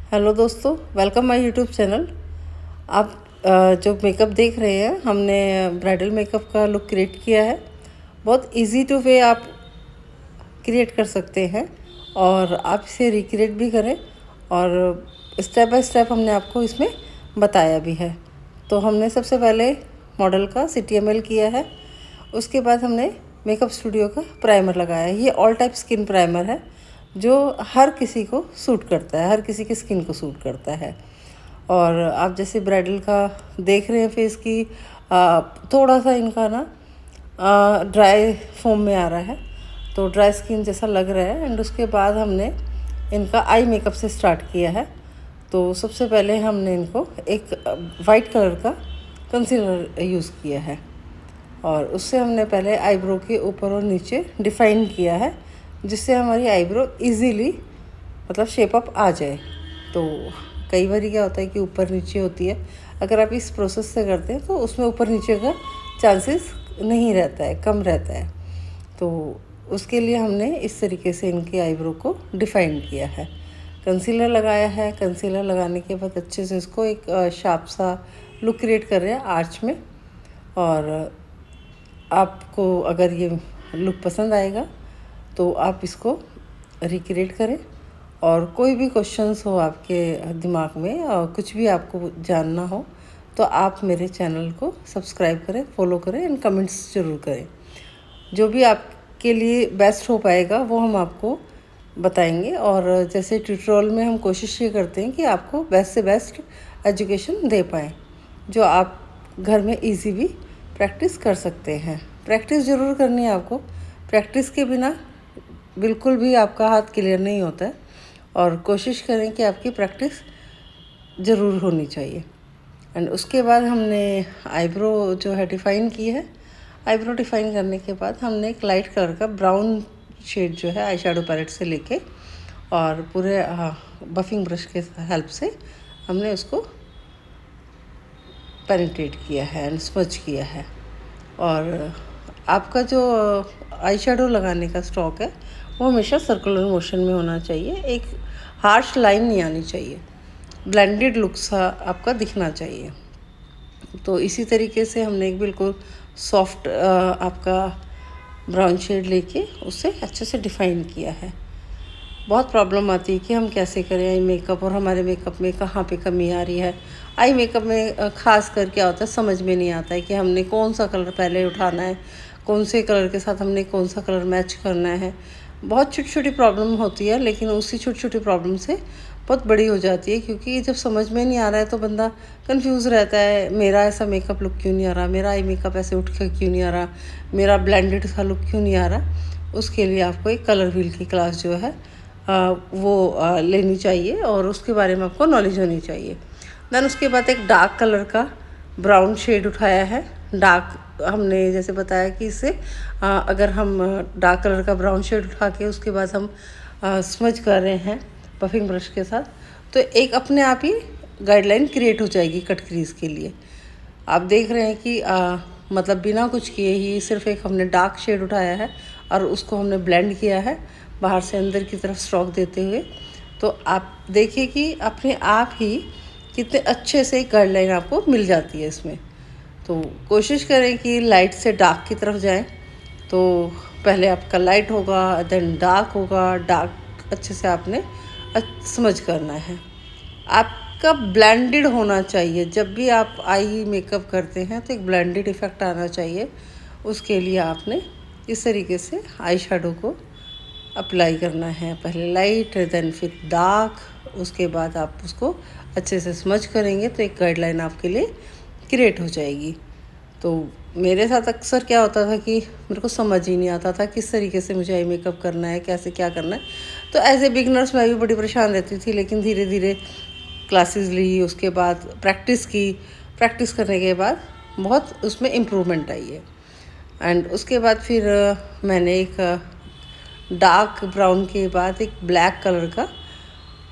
Hello दोस्तों, welcome my YouTube channel. आप जो मेकअप देख रहे हैं, हमने ब्राइडल मेकअप का लुक क्रिएट किया है। बहुत इजी टू वे आप क्रिएट कर सकते हैं और आप इसे रिक्रिएट भी करें, और स्टेप बाय स्टेप हमने आपको इसमें बताया भी है। तो हमने सबसे पहले मॉडल का CTML किया है, उसके बाद हमने मेकअप स्टूडियो का प्राइमर लगाया है। ये ऑल टाइप स्किन प्राइमर है जो हर किसी को सूट करता है, हर किसी की स्किन को सूट करता है। और आप जैसे ब्राइडल का देख रहे हैं फेस की, थोड़ा सा इनका ना ड्राई फॉर्म में आ रहा है, तो ड्राई स्किन जैसा लग रहा है। एंड उसके बाद हमने इनका आई मेकअप से स्टार्ट किया है। तो सबसे पहले हमने इनको एक वाइट कलर का कंसीलर यूज़ किया है, और उससे हमने पहले आईब्रो के ऊपर और नीचे डिफ़ाइन किया है, जिससे हमारी आईब्रो इजीली मतलब शेप अप आ जाए। तो कई बार क्या होता है कि ऊपर नीचे होती है, अगर आप इस प्रोसेस से करते हैं तो उसमें ऊपर नीचे का चांसेस नहीं रहता है, कम रहता है। तो उसके लिए हमने इस तरीके से इनकी आईब्रो को डिफ़ाइन किया है, कंसीलर लगाया है। कंसीलर लगाने के बाद अच्छे से इसको एक शार्प सा लुक क्रिएट कर रहे हैं आर्च में। और आपको अगर ये लुक पसंद आएगा तो आप इसको रिक्रिएट करें, और कोई भी क्वेश्चंस हो आपके दिमाग में और कुछ भी आपको जानना हो तो आप मेरे चैनल को सब्सक्राइब करें, फॉलो करें एंड कमेंट्स ज़रूर करें। जो भी आपके लिए बेस्ट हो पाएगा वो हम आपको बताएंगे। और जैसे ट्यूटोरियल में हम कोशिश ये करते हैं कि आपको बेस्ट से बेस्ट एजुकेशन दे पाएँ, जो आप घर में इजी भी प्रैक्टिस कर सकते हैं। प्रैक्टिस ज़रूर करनी है आपको, प्रैक्टिस के बिना बिल्कुल भी आपका हाथ क्लियर नहीं होता है। और कोशिश करें कि आपकी प्रैक्टिस ज़रूर होनी चाहिए। एंड उसके बाद हमने आईब्रो जो है डिफ़ाइन की है। आईब्रो डिफ़ाइन करने के बाद हमने एक लाइट कलर का ब्राउन शेड जो है आई शेडो पैलेट से लेके और पूरे बफिंग ब्रश के हेल्प से हमने उसको पेनिट्रेट किया है एंड स्मच किया है। और आपका जो आई शेडो लगाने का स्ट्रोक है वो हमेशा सर्कुलर मोशन में होना चाहिए, एक हार्श लाइन नहीं आनी चाहिए, ब्लेंडेड लुक सा आपका दिखना चाहिए। तो इसी तरीके से हमने एक बिल्कुल सॉफ्ट आपका ब्राउन शेड लेके उसे अच्छे से डिफ़ाइन किया है। बहुत प्रॉब्लम आती है कि हम कैसे करें आई मेकअप, और हमारे मेकअप में कहाँ पे कमी आ रही है। आई मेकअप में ख़ास कर क्या होता है, समझ में नहीं आता है कि हमने कौन सा कलर पहले उठाना है, कौन से कलर के साथ हमने कौन सा कलर मैच करना है। बहुत छोटी छोटी प्रॉब्लम होती है, लेकिन उसी छोटी छोटी प्रॉब्लम से बहुत बड़ी हो जाती है, क्योंकि जब समझ में नहीं आ रहा है तो बंदा कंफ्यूज रहता है। मेरा ऐसा मेकअप लुक क्यों नहीं आ रहा, मेरा आई मेकअप ऐसे उठ कर क्यों नहीं आ रहा, मेरा ब्लेंडेड सा लुक क्यों नहीं आ रहा। उसके लिए आपको एक कलर व्हील की क्लास जो है वो लेनी चाहिए, और उसके बारे में आपको नॉलेज होनी चाहिए। देन उसके बाद एक डार्क कलर का ब्राउन शेड उठाया है। डार्क हमने जैसे बताया कि इससे अगर हम डार्क कलर का ब्राउन शेड उठा के उसके बाद हम स्मज कर रहे हैं पफिंग ब्रश के साथ, तो एक अपने आप ही गाइडलाइन क्रिएट हो जाएगी कट क्रीज के लिए। आप देख रहे हैं कि मतलब बिना कुछ किए ही सिर्फ एक हमने डार्क शेड उठाया है और उसको हमने ब्लेंड किया है बाहर से अंदर की तरफ स्ट्रोक देते हुए। तो आप देखिए कि अपने आप ही कितने अच्छे से एक गाइडलाइन आपको मिल जाती है इसमें। तो कोशिश करें कि लाइट से डार्क की तरफ जाएं। तो पहले आपका लाइट होगा, देन डार्क होगा। डार्क अच्छे से आपने समझ करना है। आपका ब्लेंडेड होना चाहिए, जब भी आप आई मेकअप करते हैं तो एक ब्लेंडेड इफ़ेक्ट आना चाहिए। उसके लिए आपने इस तरीके से आई शेडो को अप्लाई करना है, पहले लाइट देन फिर डार्क, उसके बाद आप उसको अच्छे से स्मच करेंगे तो एक गाइडलाइन आपके लिए क्रिएट हो जाएगी। तो मेरे साथ अक्सर क्या होता था कि मेरे को समझ ही नहीं आता था किस तरीके से मुझे आई मेकअप करना है, कैसे क्या करना है। तो एज ए बिगनर्स मैं भी बड़ी परेशान रहती थी, लेकिन धीरे धीरे क्लासेस ली, उसके बाद प्रैक्टिस की। प्रैक्टिस करने के बाद बहुत उसमें इम्प्रूवमेंट आई है। एंड उसके बाद फिर मैंने एक डार्क ब्राउन के बाद एक ब्लैक कलर का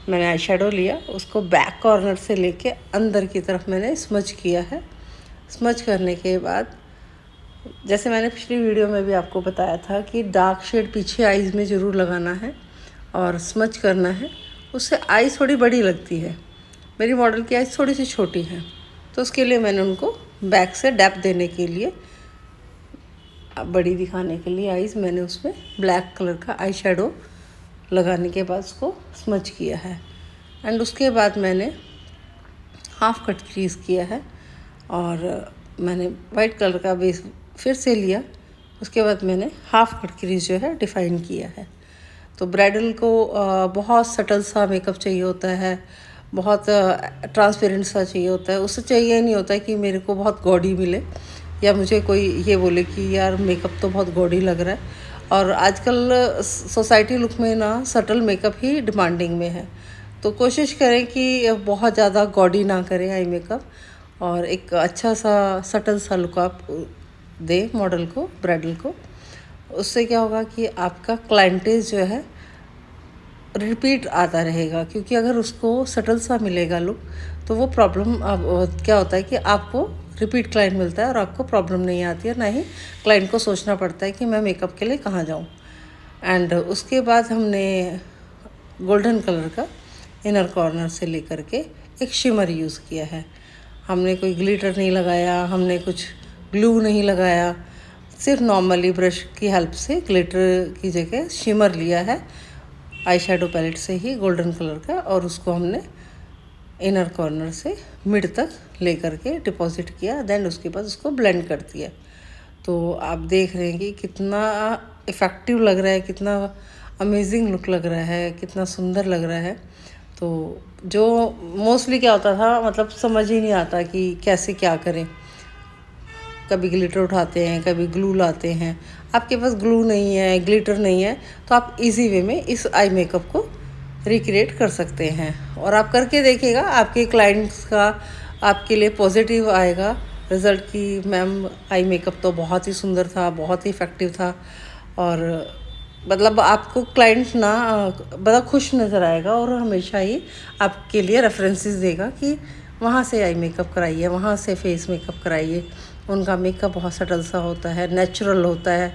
मैंने आई शेडो लिया, उसको बैक कॉर्नर से लेके अंदर की तरफ मैंने स्मच किया है। स्मच करने के बाद जैसे मैंने पिछली वीडियो में भी आपको बताया था कि डार्क शेड पीछे आईज़ में ज़रूर लगाना है और स्मच करना है, उससे आई थोड़ी बड़ी लगती है। मेरी मॉडल की आइज़ थोड़ी सी छोटी है, तो उसके लिए मैंने उनको बैक से डेप्थ देने के लिए, बड़ी दिखाने के लिए आइज़, मैंने उसमें ब्लैक कलर का आई शेडो लगाने के बाद उसको स्मच किया है। एंड उसके बाद मैंने हाफ कट क्रीज किया है और मैंने वाइट कलर का बेस फिर से लिया। उसके बाद मैंने हाफ कट क्रीज जो है डिफ़ाइन किया है। तो ब्राइडल को बहुत सटल सा मेकअप चाहिए होता है, बहुत ट्रांसपेरेंट सा चाहिए होता है। उससे चाहिए नहीं होता है कि मेरे को बहुत गॉडी मिले या मुझे कोई ये बोले कि यार मेकअप तो बहुत गॉडी लग रहा है। और आजकल सोसाइटी लुक में ना सटल मेकअप ही डिमांडिंग में है, तो कोशिश करें कि बहुत ज़्यादा गॉडी ना करें आई मेकअप, और एक अच्छा सा सटल सा लुक आप दें मॉडल को, ब्राइडल को। उससे क्या होगा कि आपका क्लाइंटेज जो है रिपीट आता रहेगा, क्योंकि अगर उसको सटल सा मिलेगा लुक तो वो प्रॉब्लम अब क्या होता है कि आपको रिपीट क्लाइंट मिलता है और आपको प्रॉब्लम नहीं आती है, ना ही क्लाइंट को सोचना पड़ता है कि मैं मेकअप के लिए कहाँ जाऊँ। एंड उसके बाद हमने गोल्डन कलर का इनर कॉर्नर से लेकर के एक शिमर यूज़ किया है। हमने कोई ग्लिटर नहीं लगाया, हमने कुछ ग्लू नहीं लगाया, सिर्फ नॉर्मली ब्रश की हेल्प से ग्लिटर की जगह शिमर लिया है आई शेडो पैलेट से ही गोल्डन कलर का, और उसको हमने इनर कॉर्नर से मिड तक लेकर के डिपॉजिट किया। देन उसके बाद उसको ब्लेंड कर दिया। तो आप देख रहे हैं कि कितना इफ़ेक्टिव लग रहा है, कितना अमेजिंग लुक लग रहा है, कितना सुंदर लग रहा है। तो जो मोस्टली क्या होता था, मतलब समझ ही नहीं आता कि कैसे क्या करें। कभी ग्लिटर उठाते हैं, कभी ग्लू लाते हैं। आपके पास ग्लू नहीं है, ग्लिटर नहीं है, तो आप इजी वे में इस आई मेकअप को रिक्रिएट कर सकते हैं। और आप करके देखिएगा, आपके क्लाइंट्स का आपके लिए पॉजिटिव आएगा रिज़ल्ट कि मैम आई मेकअप तो बहुत ही सुंदर था, बहुत ही इफ़ेक्टिव था। और मतलब आपको क्लाइंट ना बड़ा खुश नज़र आएगा और हमेशा ही आपके लिए रेफरेंसेस देगा कि वहाँ से आई मेकअप कराइए, वहाँ से फेस मेकअप कराइए। उनका मेकअप बहुत सटल सा होता है, नेचुरल होता है।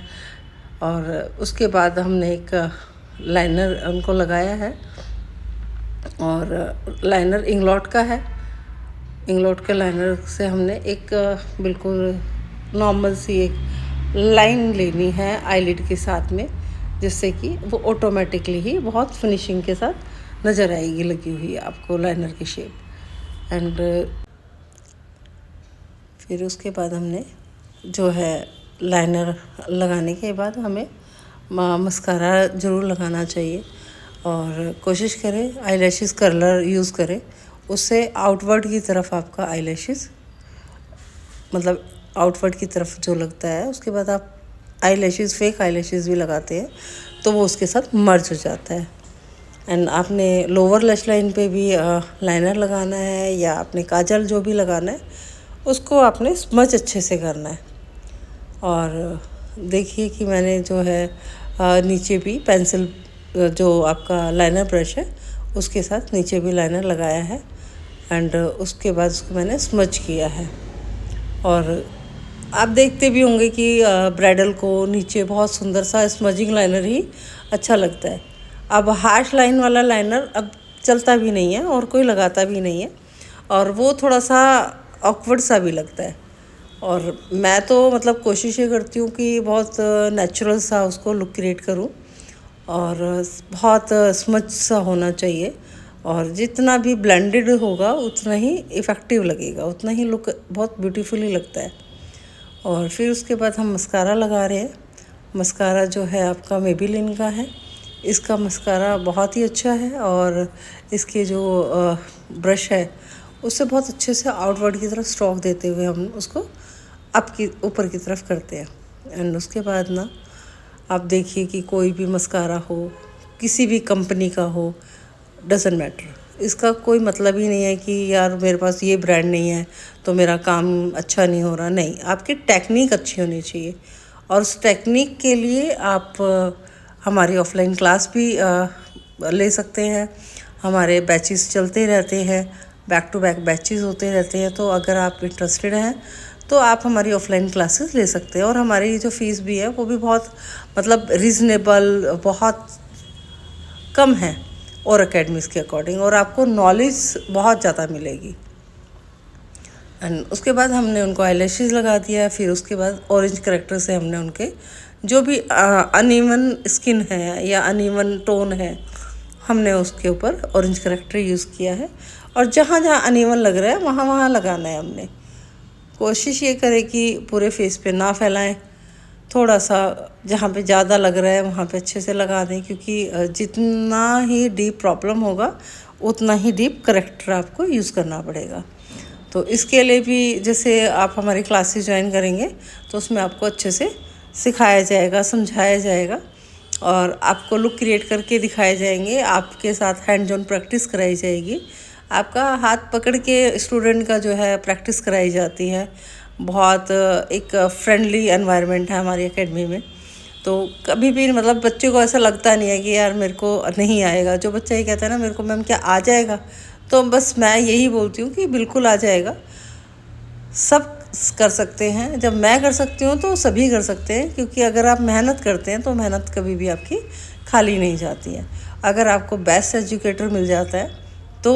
और उसके बाद हमने एक लाइनर उनको लगाया है, और लाइनर इंग्लॉट का है। इंग्लॉट के लाइनर से हमने एक बिल्कुल नॉर्मल सी एक लाइन लेनी है आईलिड के साथ में, जिससे कि वो ऑटोमेटिकली ही बहुत फिनिशिंग के साथ नज़र आएगी लगी हुई आपको लाइनर की शेप। एंड फिर उसके बाद हमने जो है लाइनर लगाने के बाद हमें मस्कारा ज़रूर लगाना चाहिए, और कोशिश करें आईलैशेस कर्लर यूज़ करें, उससे आउटवर्ड की तरफ आपका आईलैशेस मतलब आउटवर्ड की तरफ जो लगता है। उसके बाद आप आईलैशेस फेक आईलैशेस भी लगाते हैं तो वो उसके साथ मर्ज हो जाता है। एंड आपने लोअर लैश लाइन पे भी लाइनर लगाना है, या आपने काजल जो भी लगाना है उसको आपने स्मच अच्छे से करना है। और देखिए कि मैंने जो है नीचे भी पेंसिल जो आपका लाइनर ब्रश है उसके साथ नीचे भी लाइनर लगाया है। एंड उसके बाद उसको मैंने स्मच किया है। और आप देखते भी होंगे कि ब्राइडल को नीचे बहुत सुंदर सा स्मजिंग लाइनर ही अच्छा लगता है। अब हार्श लाइन वाला लाइनर अब चलता भी नहीं है और कोई लगाता भी नहीं है, और वो थोड़ा सा ऑकवर्ड सा भी लगता है। और मैं तो मतलब कोशिश ये करती हूँ कि बहुत नेचुरल सा उसको लुक क्रिएट करूँ, और बहुत स्मच सा होना चाहिए। और जितना भी ब्लेंडेड होगा उतना ही इफ़ेक्टिव लगेगा, उतना ही लुक बहुत ब्यूटीफुली लगता है। और फिर उसके बाद हम मस्कारा लगा रहे हैं। मस्कारा जो है आपका मेबेलिन का है। इसका मस्कारा बहुत ही अच्छा है, और इसके जो ब्रश है उससे बहुत अच्छे से आउटवर्ड की तरफ स्ट्रोक देते हुए हम उसको अप की ऊपर की तरफ करते हैं। एंड उसके बाद ना आप देखिए कि कोई भी मस्कारा हो, किसी भी कंपनी का हो, डजंट मैटर, इसका कोई मतलब ही नहीं है कि यार मेरे पास ये ब्रांड नहीं है तो मेरा काम अच्छा नहीं हो रहा। नहीं, आपकी टेक्निक अच्छी होनी चाहिए, और उस टेक्निक के लिए आप हमारी ऑफलाइन क्लास भी ले सकते हैं। हमारे बैचेस चलते रहते हैं, बैक टू बैक बैचेस होते रहते हैं। तो अगर आप इंटरेस्टेड हैं तो आप हमारी ऑफलाइन क्लासेस ले सकते हैं। और हमारी जो फ़ीस भी है वो भी बहुत मतलब रीज़नेबल, बहुत कम है। और एकेडमीज़ के अकॉर्डिंग, और आपको नॉलेज बहुत ज़्यादा मिलेगी। एंड उसके बाद हमने उनको आईलैशेस लगा दिया। फिर उसके बाद ऑरेंज करेक्टर से हमने उनके जो भी अनइवन स्किन है या अनइवन टोन है, हमने उसके ऊपर ऑरेंज करेक्टर यूज़ किया है। और जहाँ जहाँ अनइवन लग रहा है वहाँ वहाँ लगाना है हमने। कोशिश ये करें कि पूरे फेस पे ना फैलाएं, थोड़ा सा जहाँ पे ज़्यादा लग रहा है वहाँ पे अच्छे से लगा दें, क्योंकि जितना ही डीप प्रॉब्लम होगा उतना ही डीप करेक्टर आपको यूज़ करना पड़ेगा। तो इसके लिए भी जैसे आप हमारी क्लासेस ज्वाइन करेंगे तो उसमें आपको अच्छे से सिखाया जाएगा, समझाया जाएगा, और आपको लुक क्रिएट करके दिखाए जाएंगे, आपके साथ हैंड्स ऑन प्रैक्टिस कराई जाएगी, आपका हाथ पकड़ के स्टूडेंट का जो है प्रैक्टिस कराई जाती है। बहुत एक फ्रेंडली एनवायरनमेंट है हमारी एकेडमी में। तो कभी भी मतलब बच्चे को ऐसा लगता नहीं है कि यार मेरे को नहीं आएगा। जो बच्चा ये कहता है ना मेरे को मैम क्या आ जाएगा, तो बस मैं यही बोलती हूँ कि बिल्कुल आ जाएगा, सब कर सकते हैं। जब मैं कर सकती हूँ तो सभी कर सकते हैं, क्योंकि अगर आप मेहनत करते हैं तो मेहनत कभी भी आपकी खाली नहीं जाती है। अगर आपको बेस्ट एजुकेटर मिल जाता है तो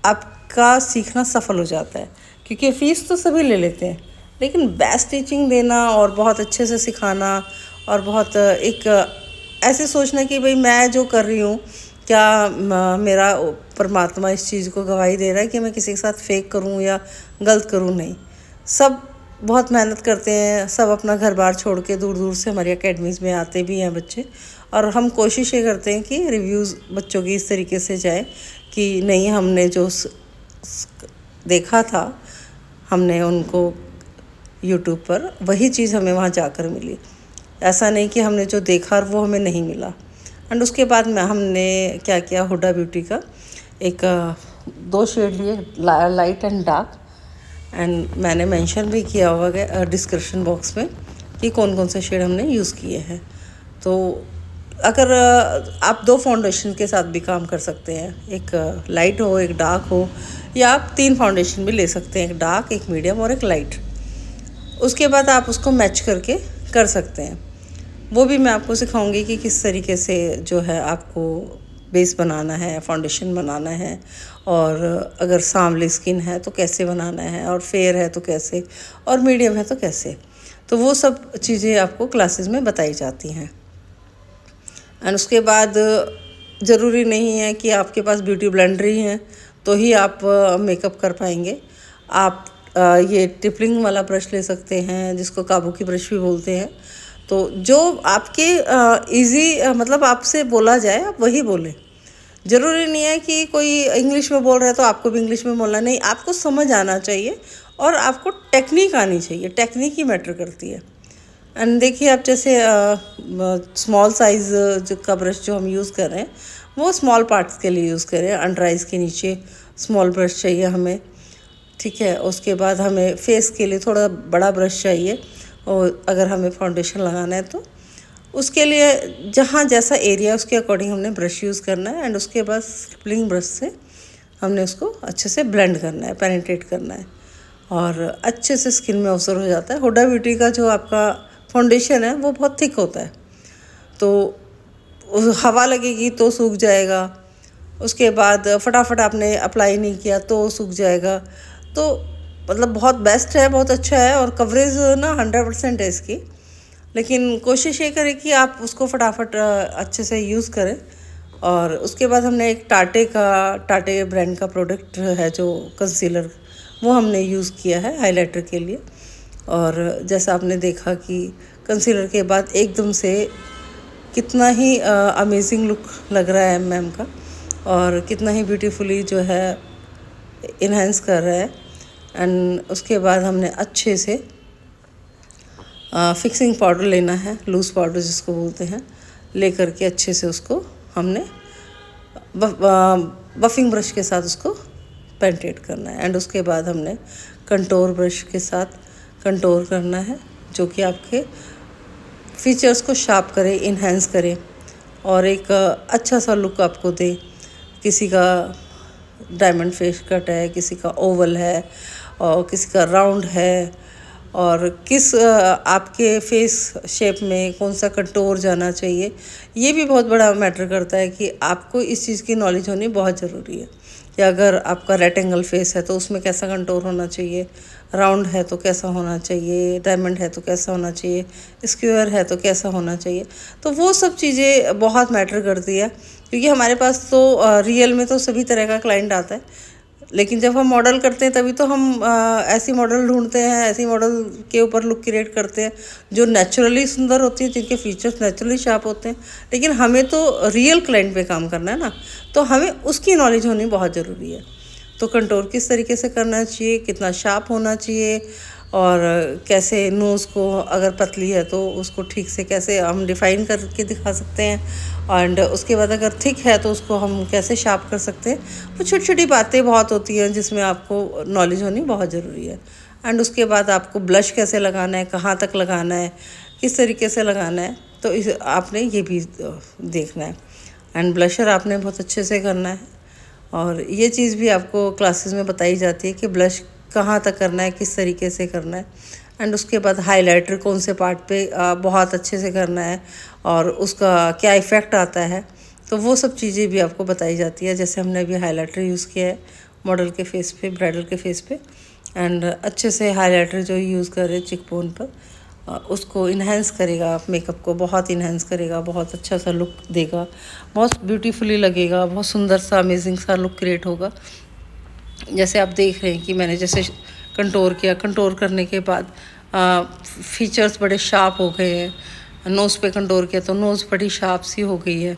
आपका सीखना सफल हो जाता है, क्योंकि फ़ीस तो सभी ले लेते हैं, लेकिन बेस्ट टीचिंग देना और बहुत अच्छे से सिखाना और बहुत एक ऐसे सोचना कि भाई मैं जो कर रही हूँ क्या मेरा परमात्मा इस चीज़ को गवाही दे रहा है कि मैं किसी के साथ फेक करूँ या गलत करूँ, नहीं। सब बहुत मेहनत करते हैं, सब अपना घर बार छोड़ के दूर दूर से हमारी एकेडमीज़ में आते भी हैं बच्चे, और हम कोशिश ये करते हैं कि रिव्यूज़ बच्चों की इस तरीके से जाए कि नहीं, हमने जो देखा था हमने उनको यूट्यूब पर वही चीज़ हमें वहाँ जाकर मिली, ऐसा नहीं कि हमने जो देखा वो हमें नहीं मिला। एंड उसके बाद में हमने क्या किया, हुडा ब्यूटी का एक 2 शेड लिए, लाइट एंड डार्क, एंड मैंने मेंशन भी किया होगा डिस्क्रिप्शन बॉक्स में कि कौन कौन से शेड हमने यूज़ किए हैं। तो अगर आप 2 फाउंडेशन के साथ भी काम कर सकते हैं, एक लाइट हो एक डार्क हो, या आप 3 फाउंडेशन भी ले सकते हैं, एक डार्क एक मीडियम और एक लाइट। उसके बाद आप उसको मैच करके कर सकते हैं। वो भी मैं आपको सिखाऊंगी कि किस तरीके से जो है आपको बेस बनाना है, फाउंडेशन बनाना है, और अगर सांवली स्किन है तो कैसे बनाना है, और फेयर है तो कैसे, और मीडियम है तो कैसे। तो वो सब चीज़ें आपको क्लासेस में बताई जाती हैं। एंड उसके बाद ज़रूरी नहीं है कि आपके पास ब्यूटी ब्लेंडर ही हैं तो ही आप मेकअप कर पाएंगे। आप ये टिपलिंग वाला ब्रश ले सकते हैं, जिसको काबू की ब्रश भी बोलते हैं। तो जो आपके इजी मतलब आपसे बोला जाए आप वही बोलें। ज़रूरी नहीं है कि कोई इंग्लिश में बोल रहा है तो आपको भी इंग्लिश में बोलना, नहीं, आपको समझ आना चाहिए और आपको टेक्निक आनी चाहिए, टेक्निक ही मैटर करती है। एंड देखिए आप जैसे स्मॉल साइज़ जो का ब्रश जो हम यूज़ कर रहे हैं वो स्मॉल पार्ट्स के लिए यूज़ करें। अंडर आइज़ के नीचे स्मॉल ब्रश चाहिए हमें, ठीक है। उसके बाद हमें फेस के लिए थोड़ा बड़ा ब्रश चाहिए, और अगर हमें फाउंडेशन लगाना है तो उसके लिए जहाँ जैसा एरिया उसके अकॉर्डिंग हमने ब्रश यूज़ करना है। एंड उसके बाद स्प्लिंग ब्रश से हमने उसको अच्छे से ब्लेंड करना है, पेनिट्रेट करना है, और अच्छे से स्किन में अवसर हो जाता है। हुडा ब्यूटी का जो आपका फाउंडेशन है वो बहुत थिक होता है, तो हवा लगेगी तो सूख जाएगा, उसके बाद फटाफट आपने अप्लाई नहीं किया तो सूख जाएगा। तो मतलब बहुत बेस्ट है, बहुत अच्छा है, और कवरेज ना 100% है इसकी। लेकिन कोशिश ये करें कि आप उसको फटाफट अच्छे से यूज़ करें। और उसके बाद हमने एक टाटे ब्रांड का प्रोडक्ट है जो कंसीलर, वो हमने यूज़ किया है हाइलाइटर के लिए। और जैसा आपने देखा कि कंसीलर के बाद एकदम से कितना ही अमेजिंग लुक लग रहा है मैम का, और कितना ही ब्यूटीफुली जो है इन्हेंस कर रहा है। एंड उसके बाद हमने अच्छे से फिक्सिंग पाउडर लेना है, लूज़ पाउडर जिसको बोलते हैं, ले करके अच्छे से उसको हमने बफिंग ब्रश के साथ उसको पेंटेट करना है। एंड उसके बाद हमने कंटोर ब्रश के साथ कंटोर करना है, जो कि आपके फीचर्स को शार्प करे, इन्हेंस करे, और एक अच्छा सा लुक आपको दे। किसी का डायमंड फेस कट है, किसी का ओवल है, और किसी का राउंड है, और किस आपके फेस शेप में कौन सा कंटूर जाना चाहिए, ये भी बहुत बड़ा मैटर करता है कि आपको इस चीज़ की नॉलेज होनी बहुत ज़रूरी है कि अगर आपका रेक्टेंगल फेस है तो उसमें कैसा कंटूर होना चाहिए, राउंड है तो कैसा होना चाहिए, डायमंड है तो कैसा होना चाहिए, स्क्वायर है तो कैसा होना चाहिए। तो वो सब चीज़ें बहुत मैटर करती है, क्योंकि हमारे पास तो रियल में तो सभी तरह का क्लाइंट आता है, लेकिन जब हम मॉडल करते हैं तभी तो हम ऐसी मॉडल ढूंढते हैं, ऐसी मॉडल के ऊपर लुक क्रिएट करते हैं जो नेचुरली सुंदर होती है, जिनके फीचर्स नेचुरली शार्प होते हैं। लेकिन हमें तो रियल क्लाइंट पे काम करना है ना, तो हमें उसकी नॉलेज होनी बहुत ज़रूरी है। तो कंटूर किस तरीके से करना चाहिए, कितना शार्प होना चाहिए, और कैसे नोज़ को अगर पतली है तो उसको ठीक से कैसे हम डिफ़ाइन करके दिखा सकते हैं, एंड उसके बाद अगर थिक है तो उसको हम कैसे शार्प कर सकते हैं। वो छोटी छोटी बातें बहुत होती हैं जिसमें आपको नॉलेज होनी बहुत ज़रूरी है। एंड उसके बाद आपको ब्लश कैसे लगाना है, कहाँ तक लगाना है, किस तरीके से लगाना है, तो इस आपने ये भी देखना है। एंड ब्लशर आपने बहुत अच्छे से करना है, और ये चीज़ भी आपको क्लासेस में बताई जाती है कि ब्लश कहाँ तक करना है, किस तरीके से करना है। एंड उसके बाद हाइलाइटर कौन से पार्ट पे बहुत अच्छे से करना है और उसका क्या इफ़ेक्ट आता है, तो वो सब चीज़ें भी आपको बताई जाती है। जैसे हमने अभी हाइलाइटर यूज़ किया है मॉडल के फेस पे, ब्राइडल के फेस पे, एंड अच्छे से हाइलाइटर जो यूज़ कर रहे हैं चिक बोन पर, उसको इन्हेंस करेगा, आप मेकअप को बहुत इन्हेंस करेगा, बहुत अच्छा सा लुक देगा, बहुत ब्यूटीफुली लगेगा, बहुत सुंदर सा अमेजिंग सा लुक क्रिएट होगा। जैसे आप देख रहे हैं कि मैंने जैसे कंटूर किया, कंटूर करने के बाद फीचर्स बड़े शार्प हो गए हैं। नोज़ पे कंटूर किया तो नोज़ बड़ी शार्प सी हो गई है।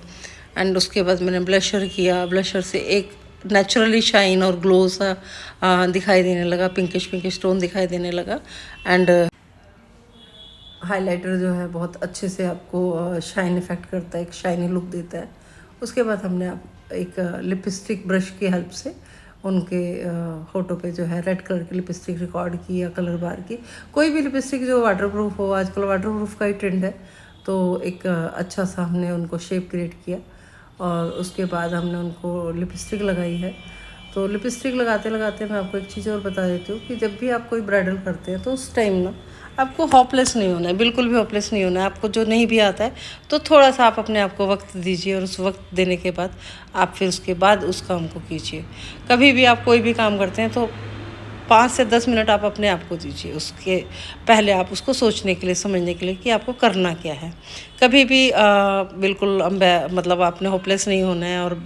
एंड उसके बाद मैंने ब्लशर किया, ब्लशर से एक नेचुरली शाइन और ग्लो सा दिखाई देने लगा, पिंकिश पिंकिश टोन दिखाई देने लगा। एंड हाइलाइटर जो है बहुत अच्छे से आपको शाइन इफ़ेक्ट करता है, एक शाइनी लुक देता है। उसके बाद हमने एक लिपस्टिक ब्रश की हेल्प से उनके होठों पे जो है रेड कलर की लिपस्टिक रिकॉर्ड की या कलर बार की, कोई भी लिपस्टिक जो वाटरप्रूफ हो, आजकल वाटरप्रूफ का ही ट्रेंड है। तो एक अच्छा सा हमने उनको शेप क्रिएट किया, और उसके बाद हमने उनको लिपस्टिक लगाई है। तो लिपस्टिक लगाते लगाते मैं आपको एक चीज़ और बता देती हूँ कि जब भी आप कोई ब्राइडल करते हैं तो उस टाइम ना आपको होपलेस नहीं होना है, बिल्कुल भी होपलेस नहीं होना है। आपको जो नहीं भी आता है तो थोड़ा सा आप अपने आप को वक्त दीजिए, और उस वक्त देने के बाद आप फिर उसके बाद उस काम को कीजिए। कभी भी आप कोई भी काम करते हैं तो 5 से 10 मिनट आप अपने आप को दीजिए, उसके पहले आप उसको सोचने के लिए, समझने के लिए कि आपको करना क्या है। कभी भी बिल्कुल मतलब आपने होपलेस नहीं होना है, और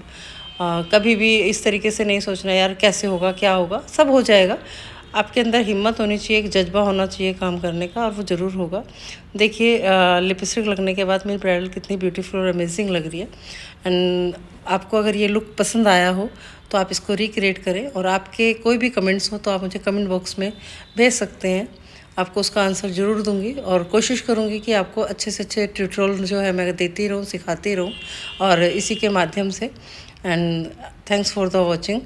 कभी भी इस तरीके से नहीं सोचना यार कैसे होगा, क्या होगा, सब हो जाएगा। आपके अंदर हिम्मत होनी चाहिए, एक जज्बा होना चाहिए काम करने का, और वो ज़रूर होगा। देखिए लिपस्टिक लगने के बाद मेरी ब्राइडल कितनी ब्यूटीफुल और अमेजिंग लग रही है। एंड आपको अगर ये लुक पसंद आया हो तो आप इसको रिक्रिएट करें, और आपके कोई भी कमेंट्स हो तो आप मुझे कमेंट बॉक्स में भेज सकते हैं। आपको उसका आंसर ज़रूर दूंगी, और कोशिश करूंगी कि आपको अच्छे से अच्छे ट्यूटोरियल जो है मैं देती रहूं, सिखाती रहूं, और इसी के माध्यम से। And thanks for the watching.